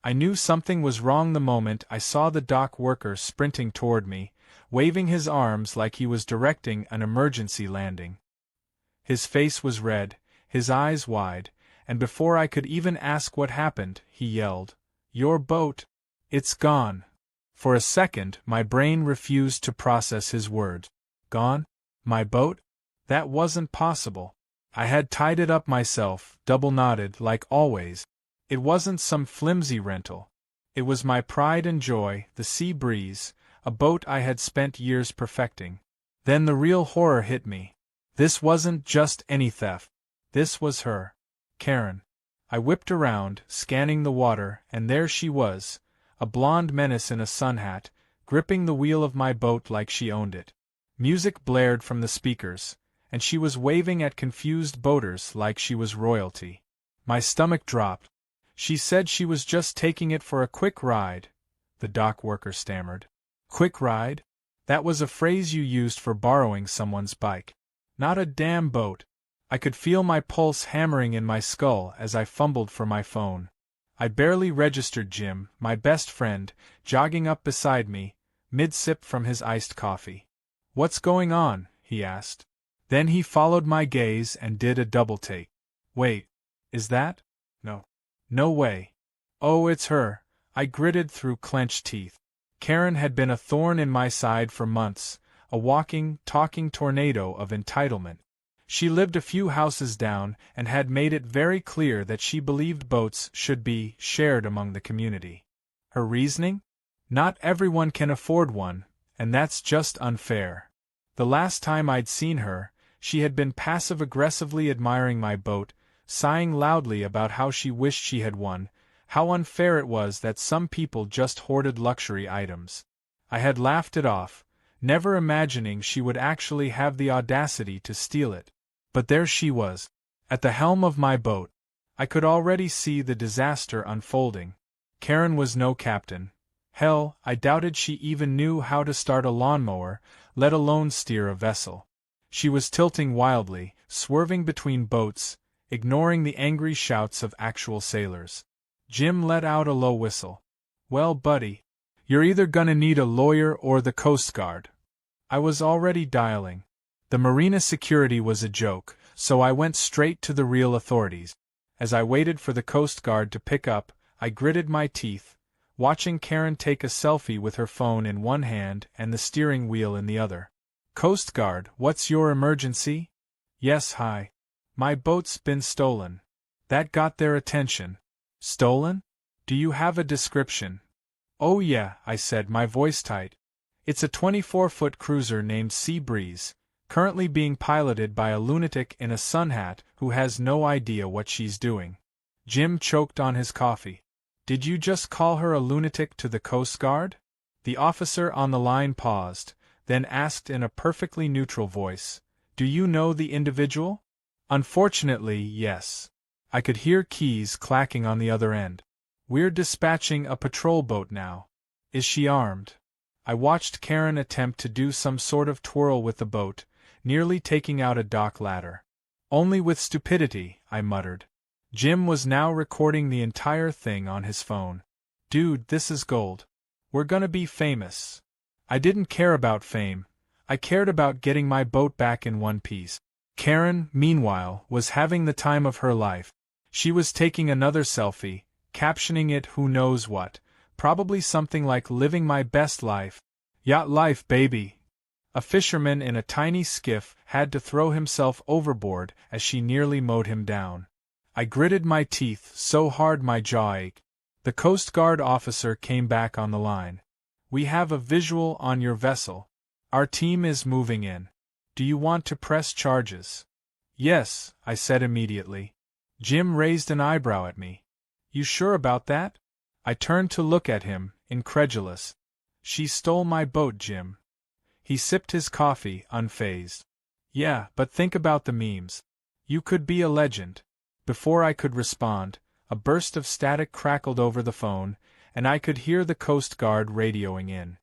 I knew something was wrong the moment I saw the dock worker sprinting toward me, waving his arms like he was directing an emergency landing. His face was red, his eyes wide, and before I could even ask what happened, he yelled, "Your boat! It's gone!" For a second, my brain refused to process his words. Gone? My boat? That wasn't possible. I had tied it up myself, double-knotted, like always. It wasn't some flimsy rental. It was my pride and joy, the Sea Breeze, a boat I had spent years perfecting. Then the real horror hit me. This wasn't just any theft. This was her. Karen. I whipped around, scanning the water, and there she was, a blonde menace in a sun hat, gripping the wheel of my boat like she owned it. Music blared from the speakers, and she was waving at confused boaters like she was royalty. My stomach dropped. She said she was just taking it for a quick ride, the dock worker stammered. Quick ride? That was a phrase you used for borrowing someone's bike. Not a damn boat. I could feel my pulse hammering in my skull as I fumbled for my phone. I barely registered Jim, my best friend, jogging up beside me, mid-sip from his iced coffee. "What's going on?" he asked. Then he followed my gaze and did a double-take. "Wait, is that? No. No way. Oh, it's her," I gritted through clenched teeth. Karen had been a thorn in my side for months, a walking, talking tornado of entitlement. She lived a few houses down and had made it very clear that she believed boats should be shared among the community. Her reasoning? Not everyone can afford one, and that's just unfair. The last time I'd seen her, she had been passive-aggressively admiring my boat, sighing loudly about how she wished she had one, how unfair it was that some people just hoarded luxury items. I had laughed it off, never imagining she would actually have the audacity to steal it. But there she was, at the helm of my boat. I could already see the disaster unfolding. Karen was no captain. Hell, I doubted she even knew how to start a lawnmower, let alone steer a vessel. She was tilting wildly, swerving between boats, ignoring the angry shouts of actual sailors. Jim let out a low whistle. "Well, buddy, you're either gonna need a lawyer or the Coast Guard." I was already dialing. The marina security was a joke, so I went straight to the real authorities. As I waited for the Coast Guard to pick up, I gritted my teeth, watching Karen take a selfie with her phone in one hand and the steering wheel in the other. "Coast Guard, what's your emergency?" "Yes, hi. My boat's been stolen." That got their attention. "Stolen? Do you have a description?" "Oh yeah," I said, my voice tight. "It's a 24-foot cruiser named Sea Breeze, currently being piloted by a lunatic in a sun hat who has no idea what she's doing." Jim choked on his coffee. "Did you just call her a lunatic to the Coast Guard?" The officer on the line paused, then asked in a perfectly neutral voice, "Do you know the individual?" "Unfortunately, yes." I could hear keys clacking on the other end. "We're dispatching a patrol boat now." "Is she armed?" I watched Karen attempt to do some sort of twirl with the boat, nearly taking out a dock ladder. "Only with stupidity," I muttered. Jim was now recording the entire thing on his phone. "Dude, this is gold. We're gonna be famous." I didn't care about fame. I cared about getting my boat back in one piece. Karen, meanwhile, was having the time of her life. She was taking another selfie, captioning it who knows what, probably something like "living my best life." Yacht life, baby. A fisherman in a tiny skiff had to throw himself overboard as she nearly mowed him down. I gritted my teeth so hard my jaw ached. The Coast Guard officer came back on the line. "We have a visual on your vessel. Our team is moving in. Do you want to press charges?" "Yes," I said immediately. Jim raised an eyebrow at me. "You sure about that?" I turned to look at him, incredulous. "She stole my boat, Jim." He sipped his coffee, unfazed. "Yeah, but think about the memes. You could be a legend." Before I could respond, a burst of static crackled over the phone, and I could hear the Coast Guard radioing in.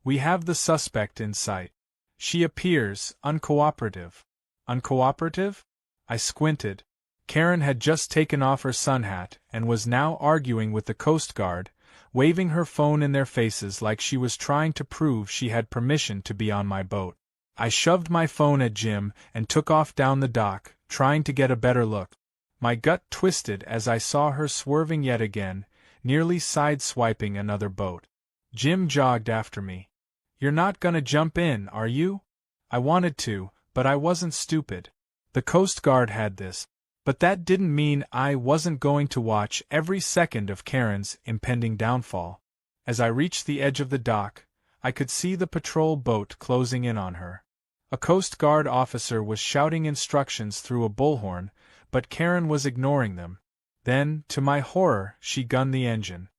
"We have the suspect in sight. She appears uncooperative." Uncooperative? I squinted. Karen had just taken off her sun hat and was now arguing with the Coast Guard, waving her phone in their faces like she was trying to prove she had permission to be on my boat. I shoved my phone at Jim and took off down the dock, trying to get a better look. My gut twisted as I saw her swerving yet again, nearly side-swiping another boat. Jim jogged after me. "You're not gonna jump in, are you?" I wanted to, but I wasn't stupid. The Coast Guard had this. But that didn't mean I wasn't going to watch every second of Karen's impending downfall. As I reached the edge of the dock, I could see the patrol boat closing in on her. A Coast Guard officer was shouting instructions through a bullhorn, but Karen was ignoring them. Then, to my horror, she gunned the engine.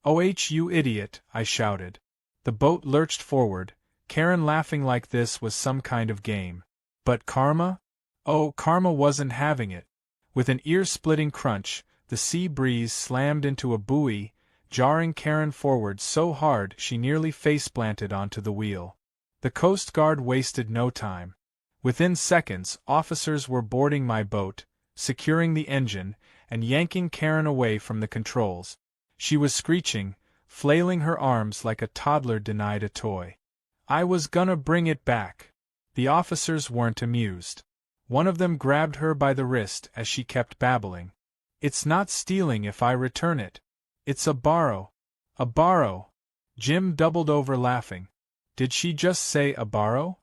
"Oh, you idiot," I shouted. The boat lurched forward, Karen laughing like this was some kind of game. But Karma? Oh, Karma wasn't having it. With an ear-splitting crunch, the sea breeze slammed into a buoy, jarring Karen forward so hard she nearly face-planted onto the wheel. The Coast Guard wasted no time. Within seconds, officers were boarding my boat, securing the engine, and yanking Karen away from the controls. She was screeching, flailing her arms like a toddler denied a toy. I was gonna bring it back. The officers weren't amused. One of them grabbed her by the wrist as she kept babbling. "It's not stealing if I return it. It's a borrow." "A borrow?" Jim doubled over laughing. "Did she just say a borrow?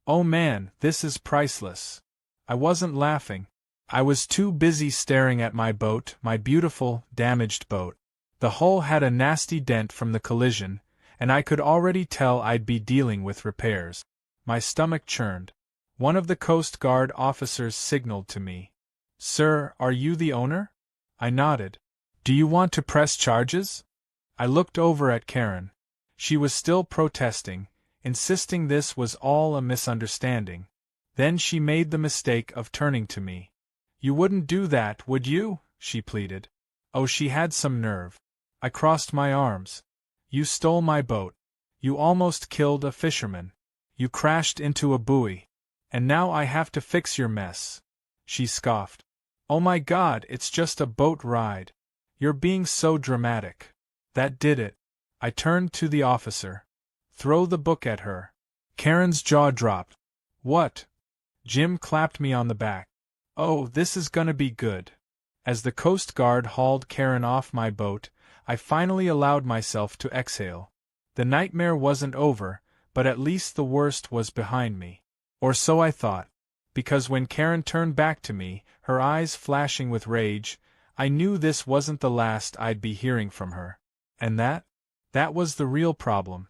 Oh man, this is priceless." I wasn't laughing. I was too busy staring at my boat, my beautiful, damaged boat. The hull had a nasty dent from the collision, and I could already tell I'd be dealing with repairs. My stomach churned. One of the Coast Guard officers signaled to me. "Sir, are you the owner?" I nodded. "Do you want to press charges?" I looked over at Karen. She was still protesting, insisting this was all a misunderstanding. Then she made the mistake of turning to me. "You wouldn't do that, would you?" she pleaded. Oh, she had some nerve. I crossed my arms. "You stole my boat. You almost killed a fisherman. You crashed into a buoy. And now I have to fix your mess." She scoffed. "Oh my God, it's just a boat ride. You're being so dramatic." That did it. I turned to the officer. "Throw the book at her." Karen's jaw dropped. "What?" Jim clapped me on the back. "Oh, this is gonna be good." As the Coast Guard hauled Karen off my boat, I finally allowed myself to exhale. The nightmare wasn't over, but at least the worst was behind me. Or so I thought. Because when Karen turned back to me, her eyes flashing with rage, I knew this wasn't the last I'd be hearing from her. And that was the real problem.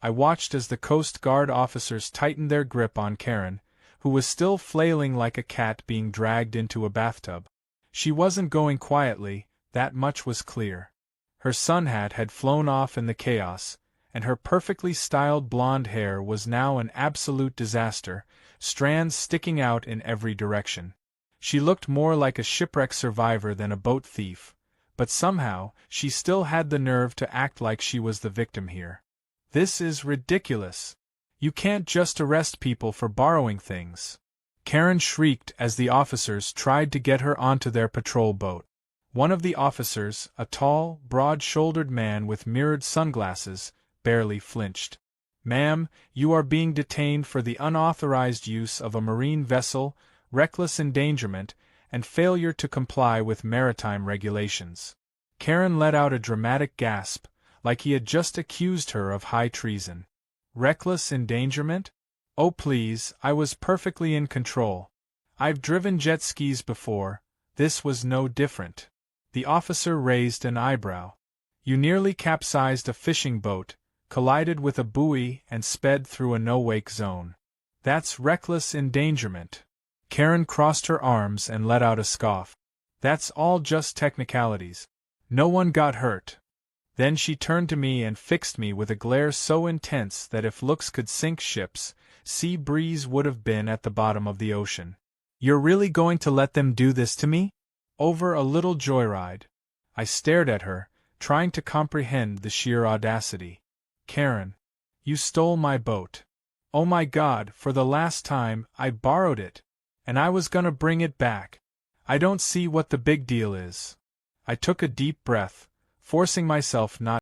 I watched as the Coast Guard officers tightened their grip on Karen, who was still flailing like a cat being dragged into a bathtub. She wasn't going quietly, that much was clear. Her sun hat had flown off in the chaos, and her perfectly styled blonde hair was now an absolute disaster, strands sticking out in every direction. She looked more like a shipwreck survivor than a boat thief, but somehow, she still had the nerve to act like she was the victim here. "This is ridiculous. You can't just arrest people for borrowing things." Karen shrieked as the officers tried to get her onto their patrol boat. One of the officers, a tall, broad-shouldered man with mirrored sunglasses, barely flinched. "Ma'am, you are being detained for the unauthorized use of a marine vessel, reckless endangerment, and failure to comply with maritime regulations." Karen let out a dramatic gasp, like he had just accused her of high treason. "Reckless endangerment? Oh please, I was perfectly in control. I've driven jet skis before, this was no different." The officer raised an eyebrow. "You nearly capsized a fishing boat, collided with a buoy and sped through a no-wake zone. That's reckless endangerment." Karen crossed her arms and let out a scoff. "That's all just technicalities. No one got hurt." Then she turned to me and fixed me with a glare so intense that if looks could sink ships, Sea Breeze would have been at the bottom of the ocean. "You're really going to let them do this to me? Over a little joyride?" I stared at her, trying to comprehend the sheer audacity. "Karen, you stole my boat. Oh my God, for the last time, I borrowed it. And I was gonna bring it back. I don't see what the big deal is. I took a deep breath, forcing myself not